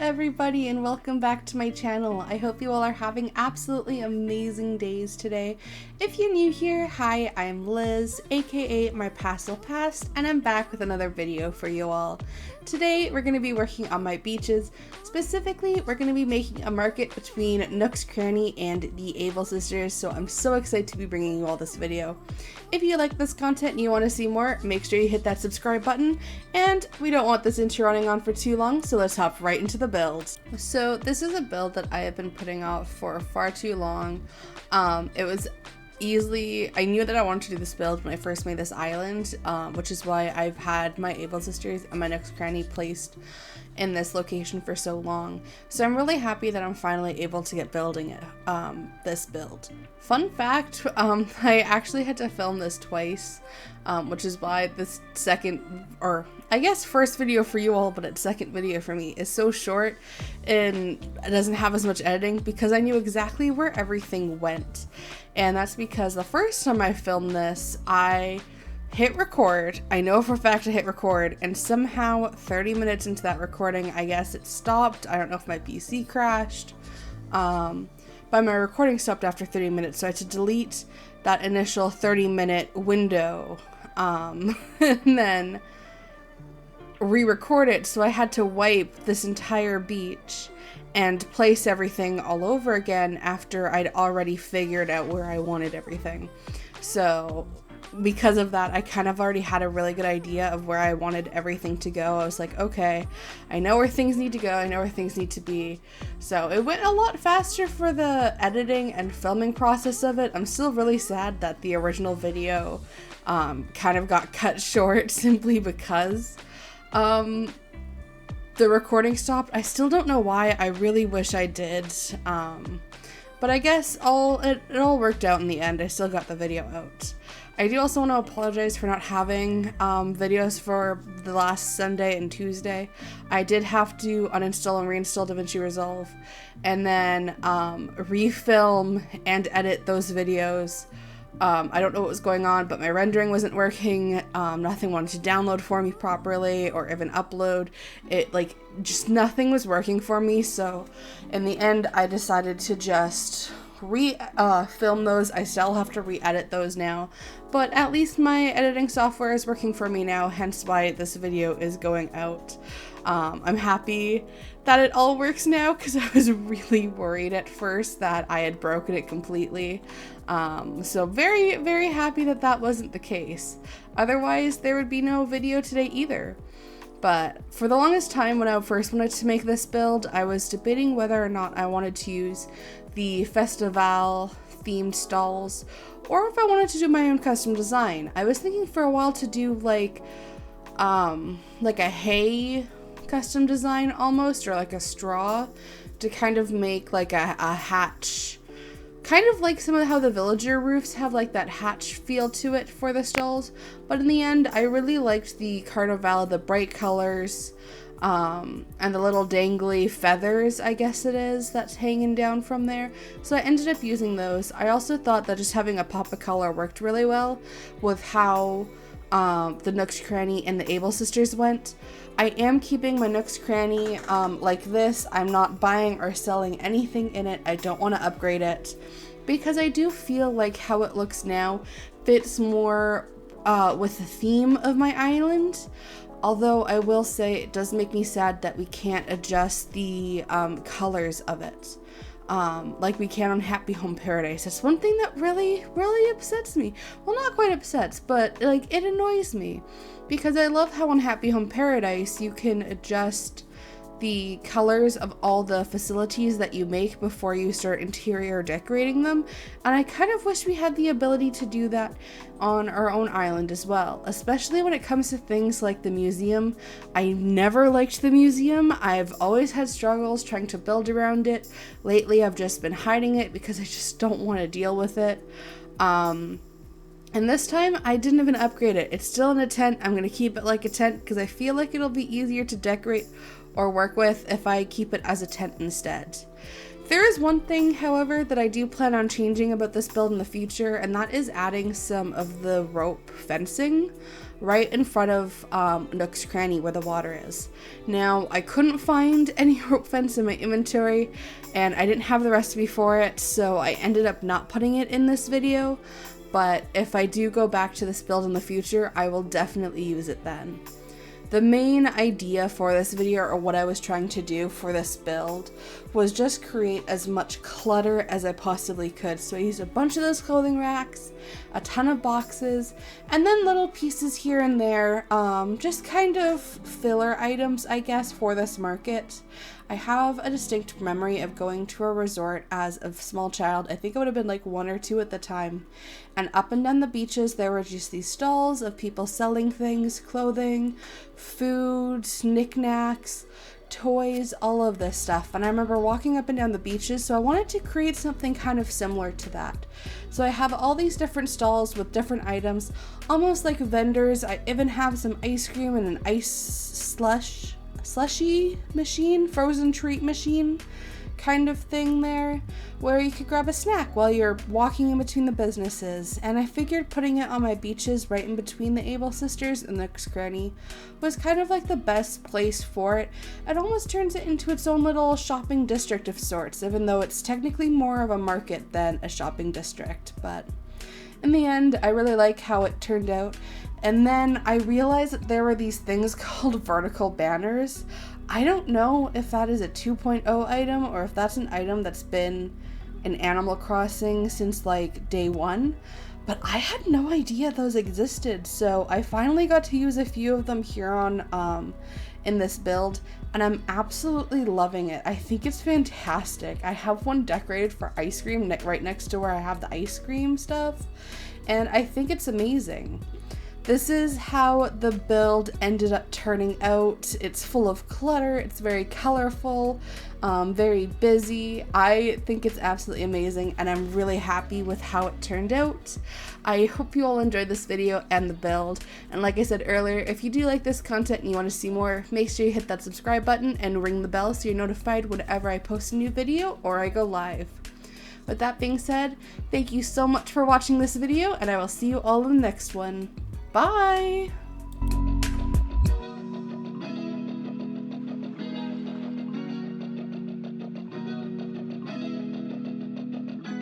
everybody, and welcome back to my channel. I hope you all are having absolutely amazing days today. If you're new here, hi, I'm Liz, aka My Pastel Past, and I'm back with another video for you all. Today we're going to be working on my beaches. Specifically, we're going to be making a market between Nook's Cranny and the Able Sisters, so I'm so excited to be bringing you all this video. If you like this content and you want to see more, make sure you hit that subscribe button, and we don't want this intro running on for too long, so let's hop right into the build. So this is a build that I have been putting off for far too long. It was I knew that I wanted to do this build when I first made this island, which is why I've had my Able Sisters and my Nook's Cranny placed in this location for so long. So I'm really happy that I'm finally able to get building it, this build. Fun fact, I actually had to film this twice, which is why this second, or I guess first video for you all, but its second video for me is so short and it doesn't have as much editing because I knew exactly where everything went. And that's because the first time I filmed this, I hit record. I know for a fact I hit record, and somehow 30 minutes into that recording, I guess it stopped. I don't know if my PC crashed, but my recording stopped after 30 minutes, so I had to delete that initial 30-minute window, and then re-record it, so I had to wipe this entire beach and place everything all over again after I'd already figured out where I wanted everything. So because of that, I kind of already had a really good idea of where I wanted everything to go. I was like, okay, I know where things need to go, I know where things need to be. So it went a lot faster for the editing and filming process of it. I'm still really sad that the original video kind of got cut short simply because the recording stopped. I still don't know why. I really wish I did. But I guess it all worked out in the end. I still got the video out. I do also want to apologize for not having videos for the last Sunday and Tuesday. I did have to uninstall and reinstall DaVinci Resolve and then refilm and edit those videos. I don't know what was going on, but my rendering wasn't working. Nothing wanted to download for me properly or even upload. Just nothing was working for me. So in the end, I decided to just film those. I still have to re-edit those now, but at least my editing software is working for me now, hence why this video is going out. I'm happy that it all works now because I was really worried at first that I had broken it completely. So very, very happy that that wasn't the case. Otherwise, there would be no video today either. But for the longest time when I first wanted to make this build, I was debating whether or not I wanted to use the festival themed stalls or if I wanted to do my own custom design. I was thinking for a while to do like a hay custom design almost, or like a straw to kind of make like a hatch, kind of like some of how the villager roofs have like that hatch feel to it for the stalls. But in the end, I really liked the Carnival, the bright colors, and the little dangly feathers, I guess it is, that's hanging down from there. So I ended up using those. I also thought that just having a pop of color worked really well with how the Nook's Cranny and the Able Sisters went. I am keeping my Nook's Cranny like this. I'm not buying or selling anything in it. I don't want to upgrade it because I do feel like how it looks now fits more with the theme of my island. Although I will say it does make me sad that we can't adjust the colors of it like we can on Happy Home Paradise. That's one thing that really, really upsets me. Well, not quite upsets, but like it annoys me because I love how on Happy Home Paradise you can adjust the colors of all the facilities that you make before you start interior decorating them, and I kind of wish we had the ability to do that on our own island as well, especially when it comes to things like the museum. I never liked the museum. I've always had struggles trying to build around it. Lately I've just been hiding it because I just don't want to deal with it. And this time I didn't even upgrade it. It's still in a tent. I'm going to keep it like a tent because I feel like it'll be easier to decorate or work with if I keep it as a tent instead. There is one thing, however, that I do plan on changing about this build in the future, and that is adding some of the rope fencing right in front of Nook's Cranny where the water is. Now, I couldn't find any rope fence in my inventory, and I didn't have the recipe for it, so I ended up not putting it in this video, but if I do go back to this build in the future, I will definitely use it then. The main idea for this video, or what I was trying to do for this build, was just create as much clutter as I possibly could. So I used a bunch of those clothing racks, a ton of boxes, and then little pieces here and there, just kind of filler items, I guess, for this market. I have a distinct memory of going to a resort as a small child. I think it would have been like 1 or 2 at the time. And up and down the beaches, there were just these stalls of people selling things, clothing, food, knickknacks, toys, all of this stuff. And I remember walking up and down the beaches, so I wanted to create something kind of similar to that. So I have all these different stalls with different items, almost like vendors. I even have some ice cream and an ice slushy machine, frozen treat machine kind of thing there, where you could grab a snack while you're walking in between the businesses. And I figured putting it on my beaches right in between the Able Sisters and Nook's Cranny was kind of like the best place for it. It almost turns it into its own little shopping district of sorts, even though it's technically more of a market than a shopping district. But in the end, I really like how it turned out. And then I realized that there were these things called vertical banners. I don't know if that is a 2.0 item or if that's an item that's been in Animal Crossing since like day 1, but I had no idea those existed. So I finally got to use a few of them here on in this build, and I'm absolutely loving it. I think it's fantastic. I have one decorated for ice cream right next to where I have the ice cream stuff, and I think it's amazing. This is how the build ended up turning out. It's full of clutter, it's very colorful, very busy. I think it's absolutely amazing, and I'm really happy with how it turned out. I hope you all enjoyed this video and the build, and like I said earlier, if you do like this content and you want to see more, make sure you hit that subscribe button and ring the bell so you're notified whenever I post a new video or I go live. With that being said, thank you so much for watching this video, and I will see you all in the next one. Bye!